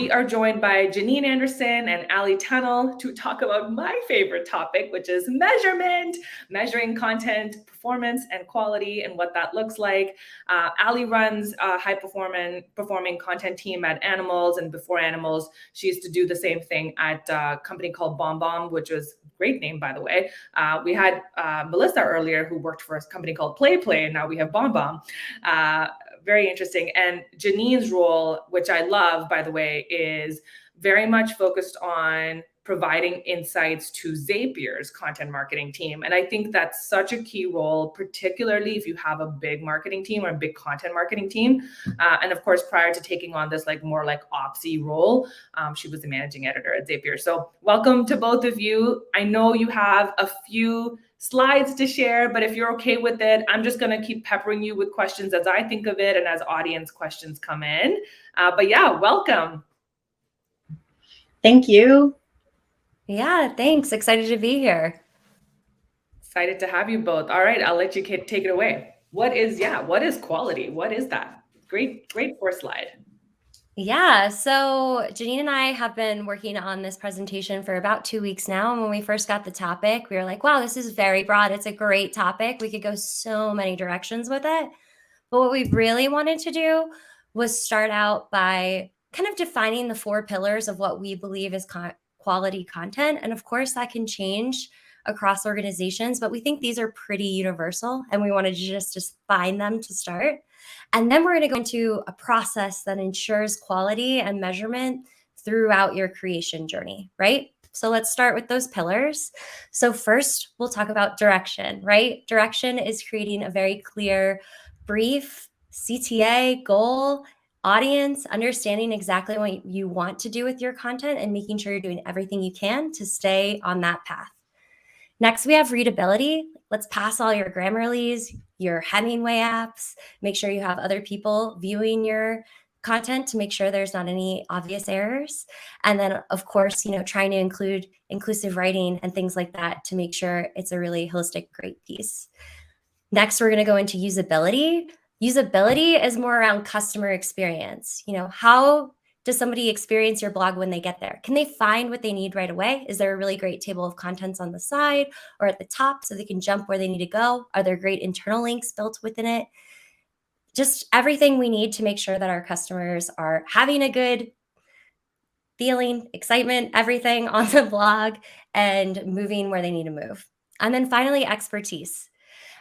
We are joined by Janine Anderson and Alli Tunell to talk about my favorite topic, which is measurement, measuring content, performance, and quality, and what that looks like. Alli runs a high-performing content team at Animalz, and before Animalz, she used to do the same thing at a company called BombBomb, which was a great name, by the way. We had Melissa earlier, who worked for a company called PlayPlay, and now we have BombBomb. Very interesting. And Janine's role, which I love, by the way, is very much focused on providing insights to Zapier's content marketing team. And I think that's such a key role, particularly if you have a big marketing team or a big content marketing team. And of course, prior to taking on this more opsy role, she was the managing editor at Zapier. So welcome to both of you. I know you have a few slides to share, but if you're okay with it, I'm just going to keep peppering you with questions as I think of it and as audience questions come in. But yeah, welcome. Thank you. Yeah, thanks. Excited to be here. Excited to have you both. All right, I'll let you take it away. What is quality? What is that? Great first slide. Yeah, so Janine and I have been working on this presentation for about 2 weeks now. And when we first got the topic, we were like, wow, this is very broad. It's a great topic. We could go so many directions with it. But what we really wanted to do was start out by kind of defining the 4 pillars of what we believe is quality content. And of course, that can change across organizations, but we think these are pretty universal and we wanted to just define them to start. And then we're going to go into a process that ensures quality and measurement throughout your creation journey, right? So let's start with those pillars. So first, we'll talk about direction, right? Direction is creating a very clear brief, CTA, goal, audience, understanding exactly what you want to do with your content and making sure you're doing everything you can to stay on that path. Next, we have readability. Let's pass all your Grammarly's, your Hemingway apps, make sure you have other people viewing your content to make sure there's not any obvious errors. And then, of course, trying to include inclusive writing and things like that to make sure it's a really holistic, great piece. Next, we're going to go into usability. Usability is more around customer experience. How does somebody experience your blog when they get there? Can they find what they need right away? Is there a really great table of contents on the side or at the top so they can jump where they need to go? Are there great internal links built within it? Just everything we need to make sure that our customers are having a good feeling, excitement, everything on the blog and moving where they need to move. And then finally, expertise.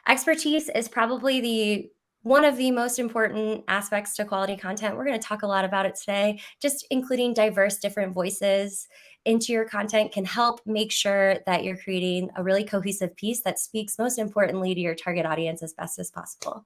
Expertise is probably one of the most important aspects to quality content. We're going to talk a lot about it today. Just including diverse, different voices into your content can help make sure that you're creating a really cohesive piece that speaks most importantly to your target audience as best as possible.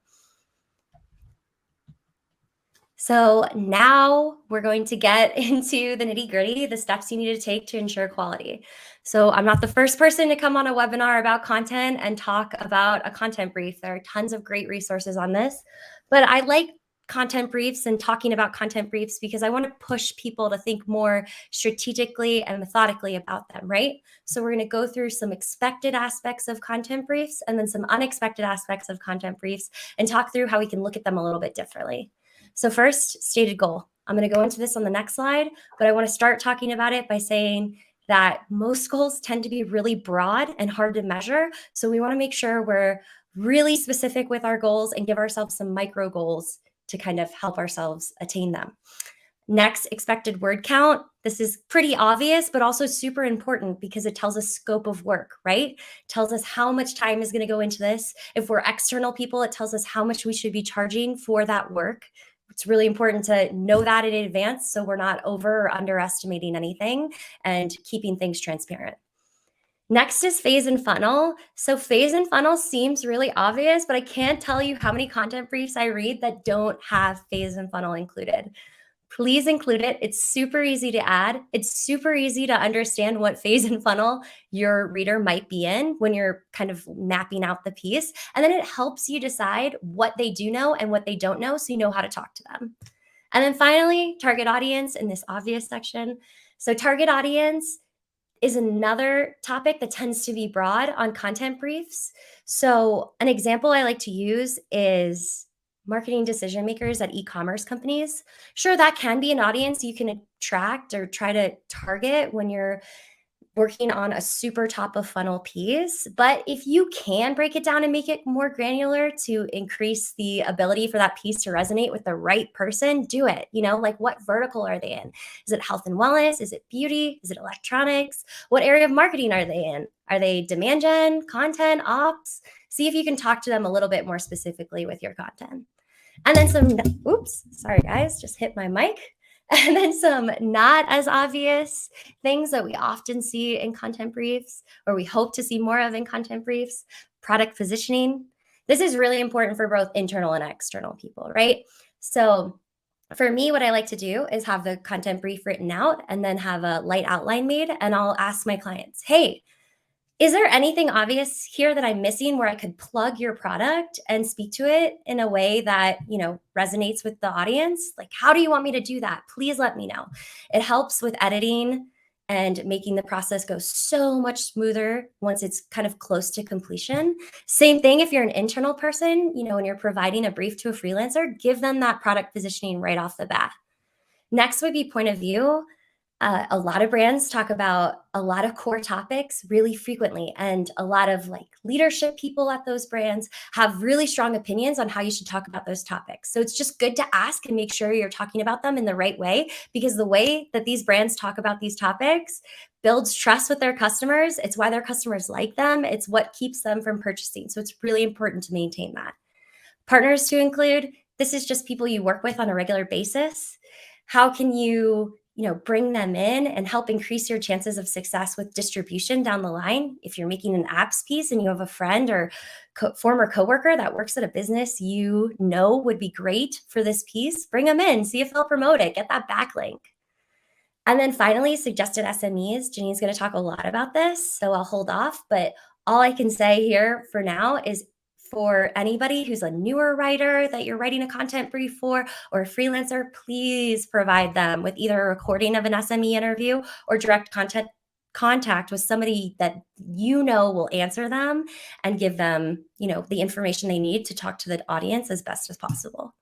So now we're going to get into the nitty-gritty, the steps you need to take to ensure quality. So I'm not the first person to come on a webinar about content and talk about a content brief. There are tons of great resources on this, but I like content briefs and talking about content briefs because I want to push people to think more strategically and methodically about them, right? So we're going to go through some expected aspects of content briefs and then some unexpected aspects of content briefs and talk through how we can look at them a little bit differently. So first, stated goal. I'm going to go into this on the next slide, but I want to start talking about it by saying that most goals tend to be really broad and hard to measure. So we want to make sure we're really specific with our goals and give ourselves some micro goals to kind of help ourselves attain them. Next, expected word count. This is pretty obvious, but also super important because it tells us scope of work, right? It tells us how much time is going to go into this. If we're external people, it tells us how much we should be charging for that work. It's really important to know that in advance so we're not over or underestimating anything and keeping things transparent. Next is phase and funnel. So phase and funnel seems really obvious, but I can't tell you how many content briefs I read that don't have phase and funnel included. Please include it. It's super easy to add. It's super easy to understand what phase and funnel your reader might be in when you're kind of mapping out the piece. And then it helps you decide what they do know and what they don't know so you know how to talk to them. And then finally, target audience in this obvious section. So target audience is another topic that tends to be broad on content briefs. So an example I like to use is marketing decision makers at e-commerce companies. Sure, that can be an audience you can attract or try to target when you're working on a super top of funnel piece. But if you can break it down and make it more granular to increase the ability for that piece to resonate with the right person, do it. Like what vertical are they in? Is it health and wellness? Is it beauty? Is it electronics? What area of marketing are they in? Are they demand gen, content, ops? See if you can talk to them a little bit more specifically with your content. And then sorry guys, just hit my mic. And then some not as obvious things that we often see in content briefs, or we hope to see more of in content briefs: product positioning. This is really important for both internal and external people, right? So for me, what I like to do is have the content brief written out and then have a light outline made. And I'll ask my clients, hey, is there anything obvious here that I'm missing where I could plug your product and speak to it in a way that, resonates with the audience? Like, how do you want me to do that? Please let me know. It helps with editing and making the process go so much smoother once it's kind of close to completion. Same thing if you're an internal person, when you're providing a brief to a freelancer, give them that product positioning right off the bat. Next would be point of view. A lot of brands talk about a lot of core topics really frequently, and a lot of leadership people at those brands have really strong opinions on how you should talk about those topics. So it's just good to ask and make sure you're talking about them in the right way, because the way that these brands talk about these topics builds trust with their customers. It's why their customers like them. It's what keeps them from purchasing. So it's really important to maintain that. Partners to include: this is just people you work with on a regular basis. How can you bring them in and help increase your chances of success with distribution down the line? If you're making an apps piece and you have a friend or former coworker that works at a business would be great for this piece, bring them in, see if they'll promote it, get that backlink. And then finally, suggested SMEs. Janine's going to talk a lot about this, so I'll hold off. But all I can say here for now is, for anybody who's a newer writer that you're writing a content brief for, or a freelancer, please provide them with either a recording of an SME interview or direct contact with somebody that will answer them and give them, the information they need to talk to the audience as best as possible.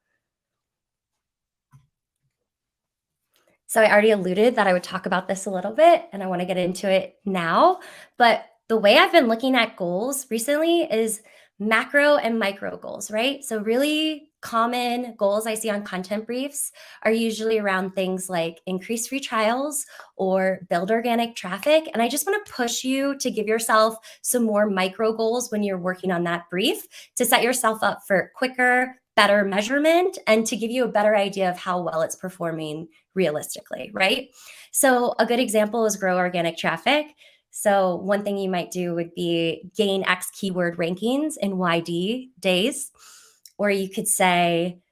So I already alluded that I would talk about this a little bit, and I want to get into it now. But the way I've been looking at goals recently is macro and micro goals, right? So really common goals I see on content briefs are usually around things like increase free trials or build organic traffic. And I just want to push you to give yourself some more micro goals when you're working on that brief, to set yourself up for quicker, better measurement, and to give you a better idea of how well it's performing realistically, right? So a good example is grow organic traffic. So one thing you might do would be gain X keyword rankings in YD days, or you could say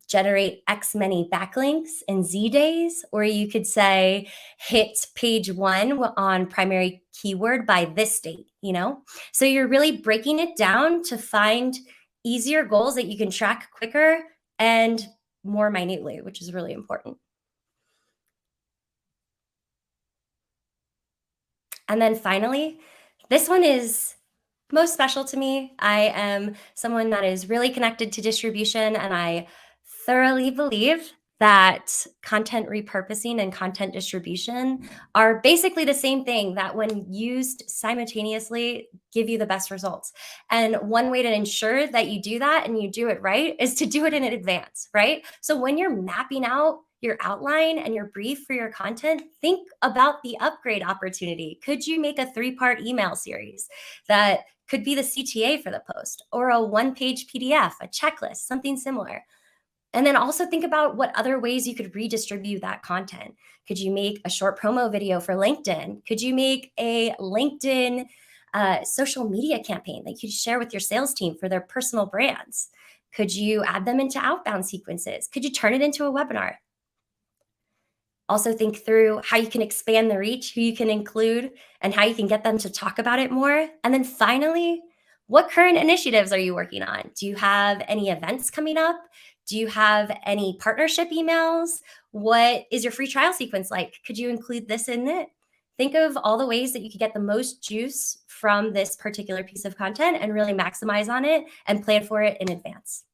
generate X many backlinks in Z days, or you could say hit page 1 on primary keyword by this date, So you're really breaking it down to find easier goals that you can track quicker and more minutely, which is really important. And then finally, this one is most special to me. I am someone that is really connected to distribution, and I thoroughly believe that content repurposing and content distribution are basically the same thing, that when used simultaneously give you the best results. And one way to ensure that you do that and you do it right is to do it in advance, right? So when you're mapping out your outline and your brief for your content, think about the upgrade opportunity. Could you make a 3-part email series that could be the CTA for the post, or a 1-page PDF, a checklist, something similar? And then also think about what other ways you could redistribute that content. Could you make a short promo video for LinkedIn? Could you make a LinkedIn social media campaign that you could share with your sales team for their personal brands? Could you add them into outbound sequences? Could you turn it into a webinar? Also think through how you can expand the reach, who you can include, and how you can get them to talk about it more. And then finally, what current initiatives are you working on? Do you have any events coming up? Do you have any partnership emails? What is your free trial sequence like? Could you include this in it? Think of all the ways that you could get the most juice from this particular piece of content and really maximize on it and plan for it in advance.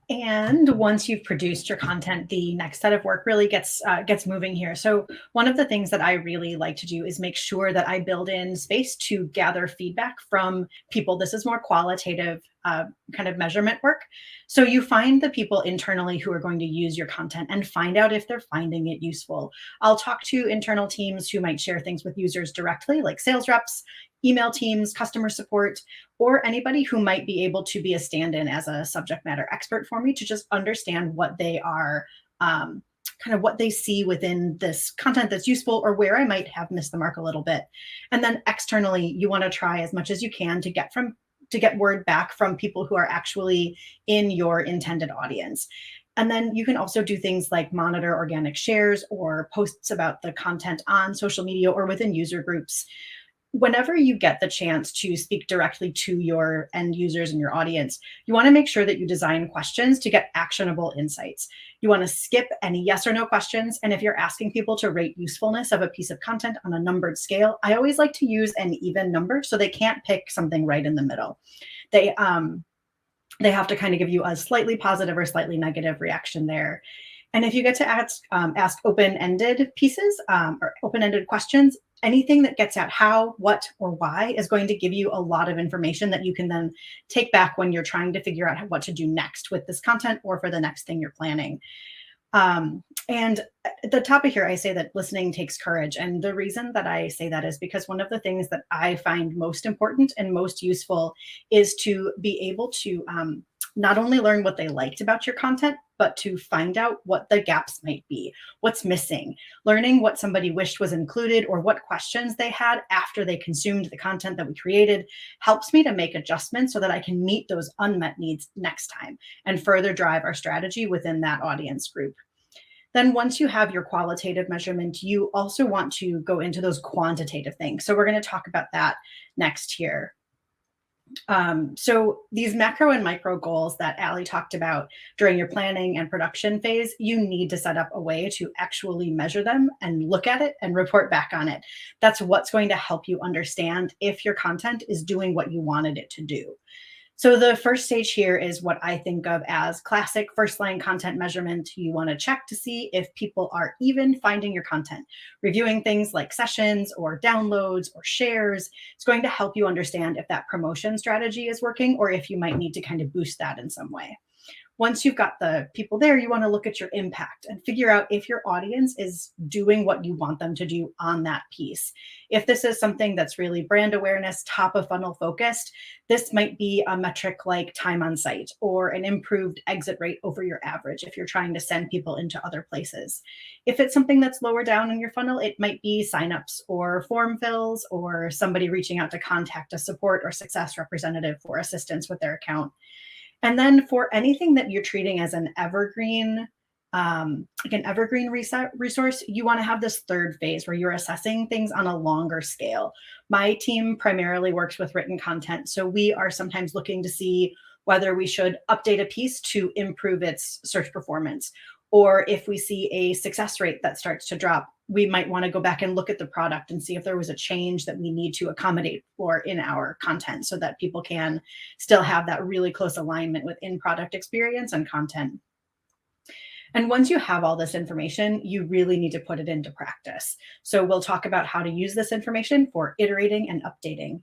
And once you've produced your content, the next set of work really gets moving here. So one of the things that I really like to do is make sure that I build in space to gather feedback from people. This is more qualitative kind of measurement work. So you find the people internally who are going to use your content and find out if they're finding it useful. I'll talk to internal teams who might share things with users directly, like sales reps, email teams, customer support, or anybody who might be able to be a stand-in as a subject matter expert for me to just understand what they are, kind of what they see within this content that's useful, or where I might have missed the mark a little bit. And then externally, you want to try as much as you can to get word back from people who are actually in your intended audience. And then you can also do things like monitor organic shares or posts about the content on social media or within user groups. Whenever you get the chance to speak directly to your end users and your audience, you want to make sure that you design questions to get actionable insights. You want to skip any yes or no questions. And if you're asking people to rate usefulness of a piece of content on a numbered scale, I always like to use an even number so they can't pick something right in the middle. They have to kind of give you a slightly positive or slightly negative reaction there. And if you get to ask open-ended pieces or open-ended questions, anything that gets at how, what, or why is going to give you a lot of information that you can then take back when you're trying to figure out what to do next with this content or for the next thing you're planning. And at the top of here, I say that listening takes courage. And the reason that I say that is because one of the things that I find most important and most useful is to be able to not only learn what they liked about your content, but to find out what the gaps might be, what's missing, learning what somebody wished was included or what questions they had after they consumed the content that we created helps me to make adjustments so that I can meet those unmet needs next time and further drive our strategy within that audience group. Then once you have your qualitative measurement, you also want to go into those quantitative things. So we're going to talk about that next here. So these macro and micro goals that Alli talked about during your planning and production phase, you need to set up a way to actually measure them and look at it and report back on it. That's what's going to help you understand if your content is doing what you wanted it to do. So the first stage here is what I think of as classic first line content measurement. You want to check to see if people are even finding your content. Reviewing things like sessions or downloads or shares. It's going to help you understand if that promotion strategy is working or if you might need to kind of boost that in some way. Once you've got the people there, you want to look at your impact and figure out if your audience is doing what you want them to do on that piece. If this is something that's really brand awareness, top of funnel focused, this might be a metric like time on site or an improved exit rate over your average if you're trying to send people into other places. If it's something that's lower down in your funnel, it might be signups or form fills or somebody reaching out to contact a support or success representative for assistance with their account. And then for anything that you're treating as an evergreen, resource, you want to have this third phase where you're assessing things on a longer scale. My team primarily works with written content, so we are sometimes looking to see whether we should update a piece to improve its search performance, or if we see a success rate that starts to drop, we might want to go back and look at the product and see if there was a change that we need to accommodate for in our content so that people can still have that really close alignment with in-product experience and content. And once you have all this information, you really need to put it into practice. So we'll talk about how to use this information for iterating and updating.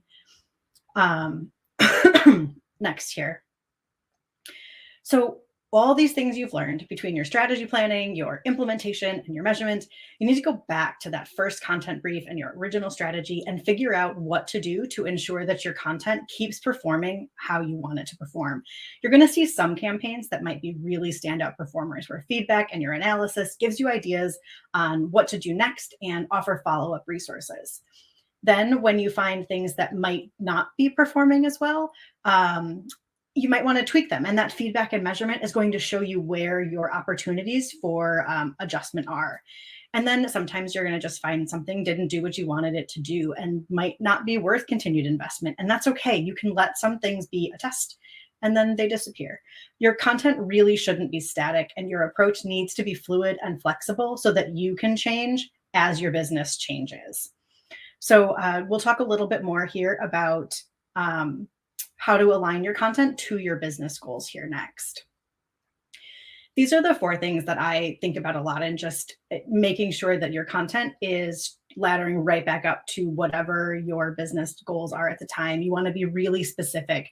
Next here. So all these things you've learned between your strategy planning, your implementation, and your measurement, you need to go back to that first content brief and your original strategy and figure out what to do to ensure that your content keeps performing how you want it to perform. You're going to see some campaigns that might be really standout performers where feedback and your analysis gives you ideas on what to do next and offer follow-up resources. Then when you find things that might not be performing as well, you might want to tweak them. And that feedback and measurement is going to show you where your opportunities for adjustment are. And then sometimes you're going to just find something didn't do what you wanted it to do and might not be worth continued investment. And that's okay. You can let some things be a test and then they disappear. Your content really shouldn't be static and your approach needs to be fluid and flexible so that you can change as your business changes. So we'll talk a little bit more here about how to align your content to your business goals here next. These are the 4 things that I think about a lot, and just making sure that your content is laddering right back up to whatever your business goals are at the time. You want to be really specific.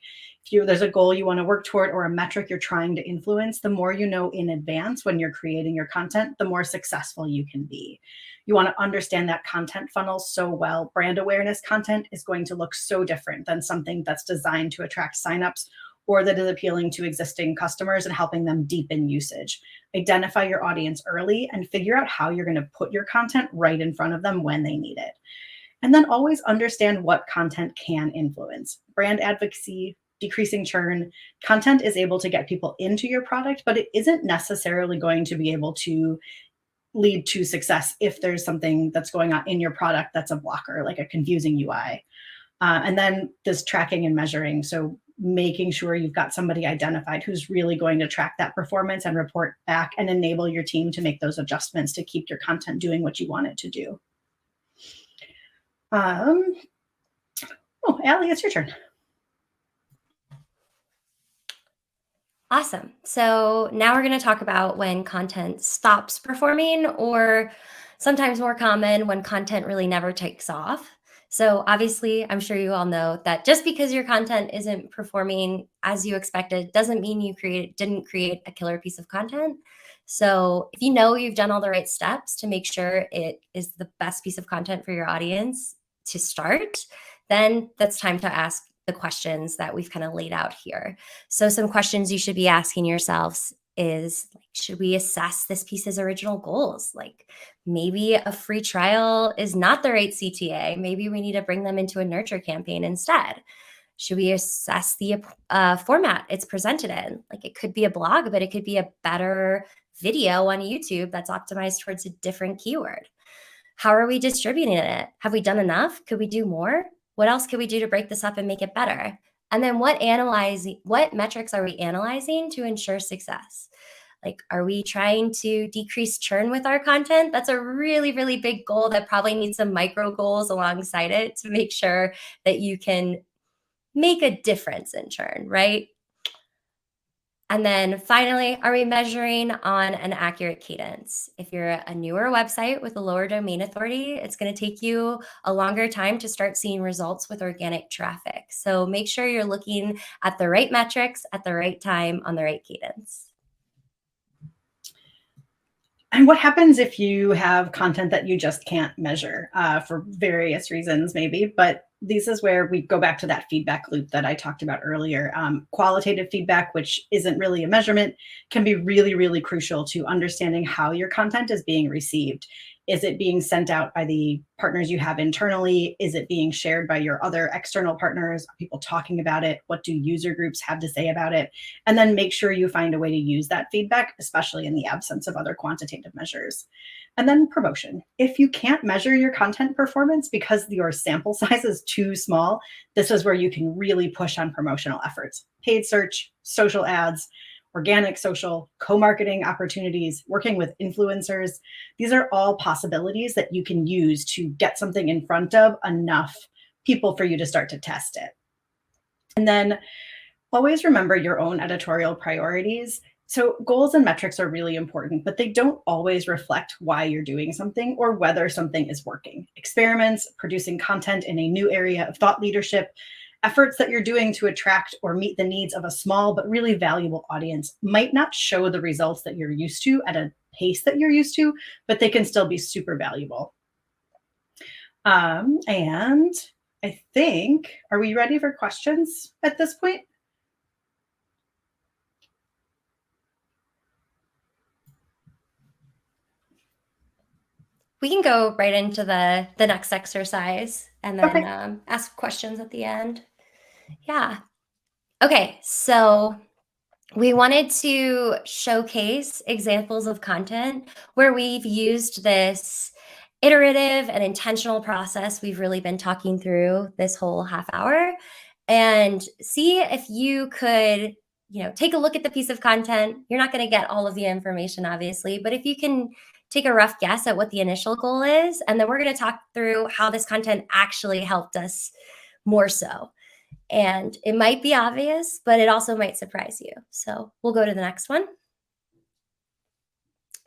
If there's a goal you want to work toward or a metric you're trying to influence, the more you know in advance when you're creating your content, the more successful you can be. You want to understand that content funnel so well. Brand awareness content is going to look so different than something that's designed to attract signups or that is appealing to existing customers and helping them deepen usage. Identify your audience early and figure out how you're going to put your content right in front of them when they need it. And then always understand what content can influence. Brand advocacy, decreasing churn. Content is able to get people into your product, but it isn't necessarily going to be able to lead to success if there's something that's going on in your product that's a blocker, like a confusing UI. And then this tracking and measuring. So making sure you've got somebody identified who's really going to track that performance and report back and enable your team to make those adjustments to keep your content doing what you want it to do. Oh, Alli, it's your turn. Awesome. So now we're going to talk about when content stops performing, or sometimes more common, when content really never takes off. So obviously, I'm sure you all know that just because your content isn't performing as you expected doesn't mean you didn't create a killer piece of content. So if you know you've done all the right steps to make sure it is the best piece of content for your audience to start, then that's time to ask the questions that we've kind of laid out here. So some questions you should be asking yourselves is, like, should we assess this piece's original goals? Like, maybe a free trial is not the right CTA. Maybe we need to bring them into a nurture campaign instead. Should we assess the format it's presented in? Like, it could be a blog, but it could be a better video on YouTube that's optimized towards a different keyword. How are we distributing it? Have we done enough? Could we do more? What else could we do to break this up and make it better? And then what metrics are we analyzing to ensure success? Like, are we trying to decrease churn with our content? That's a really, really big goal that probably needs some micro goals alongside it to make sure that you can make a difference in churn, right? And then finally, are we measuring on an accurate cadence? If you're a newer website with a lower domain authority, it's going to take you a longer time to start seeing results with organic traffic. So make sure you're looking at the right metrics at the right time on the right cadence. And what happens if you have content that you just can't measure for various reasons, maybe? But this is where we go back to that feedback loop that I talked about earlier. Qualitative feedback, which isn't really a measurement, can be really, really crucial to understanding how your content is being received. Is it being sent out by the partners you have internally? Is it being shared by your other external partners? Are people talking about it? What do user groups have to say about it? And then make sure you find a way to use that feedback, especially in the absence of other quantitative measures. And then promotion. If you can't measure your content performance because your sample size is too small, this is where you can really push on promotional efforts. Paid search, social ads, organic social, co-marketing opportunities, working with influencers. These are all possibilities that you can use to get something in front of enough people for you to start to test it. And then always remember your own editorial priorities. So goals and metrics are really important, but they don't always reflect why you're doing something or whether something is working. Experiments, producing content in a new area of thought leadership, efforts that you're doing to attract or meet the needs of a small but really valuable audience might not show the results that you're used to at a pace that you're used to, but they can still be super valuable. And I think, are we ready for questions at this point? We can go right into the next exercise and then ask questions at the end. Yeah. Okay, so we wanted to showcase examples of content where we've used this iterative and intentional process we've really been talking through this whole half hour, and see if you could, take a look at the piece of content. You're not going to get all of the information, obviously, but if you can take a rough guess at what the initial goal is, and then we're going to talk through how this content actually helped us more so. And it might be obvious, but it also might surprise you. So we'll go to the next one.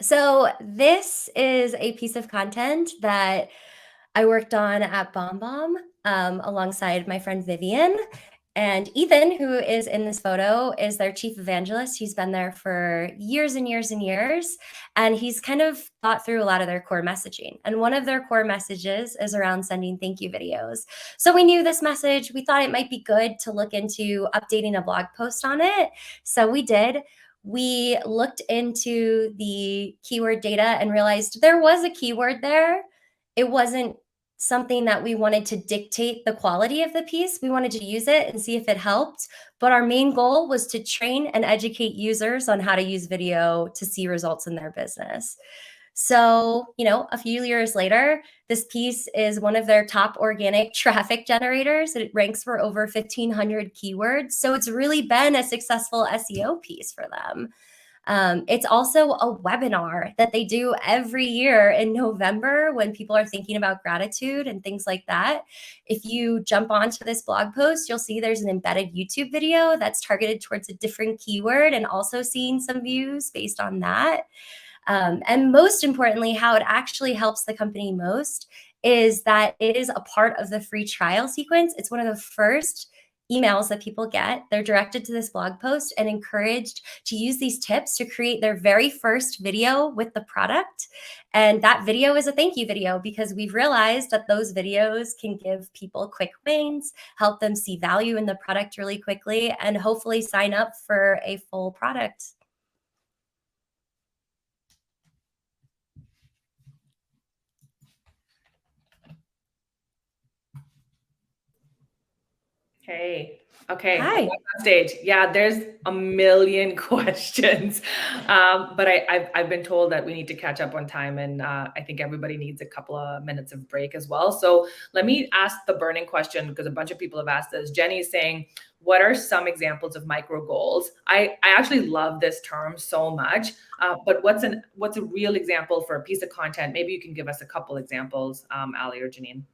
So this is a piece of content that I worked on at BombBomb alongside my friend Vivian. And Ethan, who is in this photo, is their chief evangelist. He's been there for years and years and years. And he's kind of thought through a lot of their core messaging. And one of their core messages is around sending thank you videos. So we knew this message. We thought it might be good to look into updating a blog post on it. So we did. We looked into the keyword data and realized there was a keyword there. It wasn't something that we wanted to dictate the quality of the piece. We wanted to use it and see if it helped. But our main goal was to train and educate users on how to use video to see results in their business. So, a few years later, this piece is one of their top organic traffic generators. It ranks for over 1,500 keywords. So it's really been a successful SEO piece for them. It's also a webinar that they do every year in November when people are thinking about gratitude and things like that. If you jump onto this blog post, you'll see there's an embedded YouTube video that's targeted towards a different keyword and also seeing some views based on that. And most importantly, how it actually helps the company most is that it is a part of the free trial sequence. It's one of the first emails that people get. They're directed to this blog post and encouraged to use these tips to create their very first video with the product. And that video is a thank you video because we've realized that those videos can give people quick wins, help them see value in the product really quickly, and hopefully sign up for a full product. Hey, okay. Hi. On stage. Yeah, there's a million questions, but I've been told that we need to catch up on time, and I think everybody needs a couple of minutes of break as well. So let me ask the burning question because a bunch of people have asked this. Jenny is saying, what are some examples of micro goals? I actually love this term so much, but what's a real example for a piece of content? Maybe you can give us a couple examples, Alli or Janine.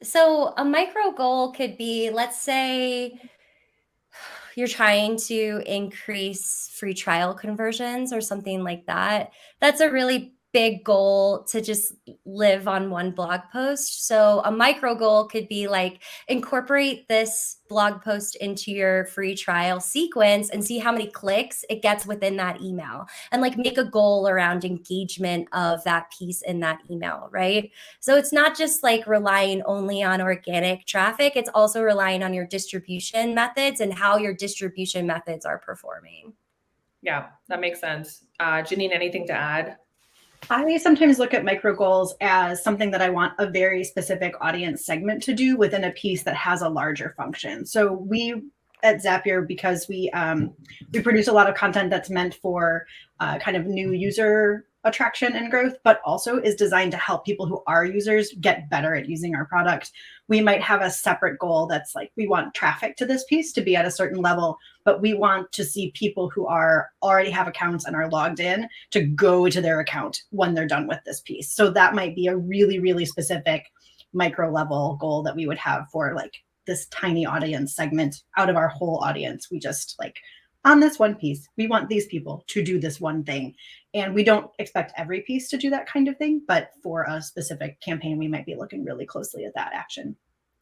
So a micro goal could be, let's say you're trying to increase free trial conversions or something like that. That's a really big goal to just live on one blog post. So a micro goal could be like incorporate this blog post into your free trial sequence and see how many clicks it gets within that email and like make a goal around engagement of that piece in that email, right? So it's not just like relying only on organic traffic, it's also relying on your distribution methods and how your distribution methods are performing. Yeah, that makes sense. Janine, anything to add? I sometimes look at micro goals as something that I want a very specific audience segment to do within a piece that has a larger function. So we at Zapier, because we produce a lot of content that's meant for kind of new user attraction and growth, but also is designed to help people who are users get better at using our product. We might have a separate goal that's like, we want traffic to this piece to be at a certain level, but we want to see people who already have accounts and are logged in to go to their account when they're done with this piece. So that might be a really, really specific micro level goal that we would have for like this tiny audience segment out of our whole audience. We just like, on this one piece, we want these people to do this one thing. And we don't expect every piece to do that kind of thing, but for a specific campaign, we might be looking really closely at that action.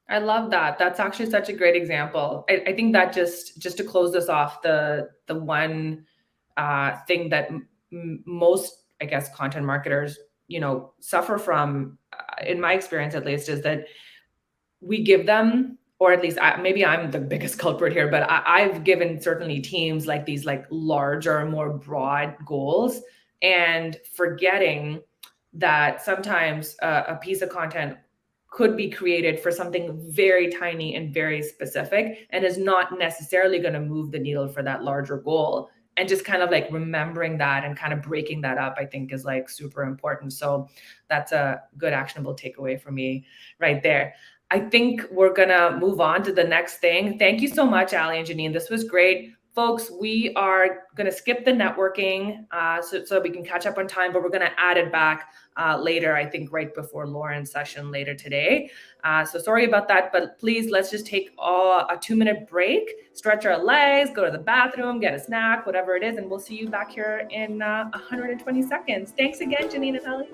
I love that. That's actually such a great example. I think that just to close this off, the one thing that most, I guess, content marketers, suffer from, in my experience at least, is that we give them, or at least maybe I'm the biggest culprit here, but I've given certainly teams like these like larger, more broad goals, and forgetting that sometimes a piece of content could be created for something very tiny and very specific and is not necessarily going to move the needle for that larger goal. And just kind of like remembering that and kind of breaking that up, I think is like super important. So that's a good actionable takeaway for me right there. I think we're going to move on to the next thing. Thank you so much, Alli and Janine. This was great. Folks, we are going to skip the networking so we can catch up on time, but we're going to add it back later, I think right before Lauren's session later today. So sorry about that, but please, let's just take a 2-minute break, stretch our legs, go to the bathroom, get a snack, whatever it is, and we'll see you back here in 120 seconds. Thanks again, Janine and Alli.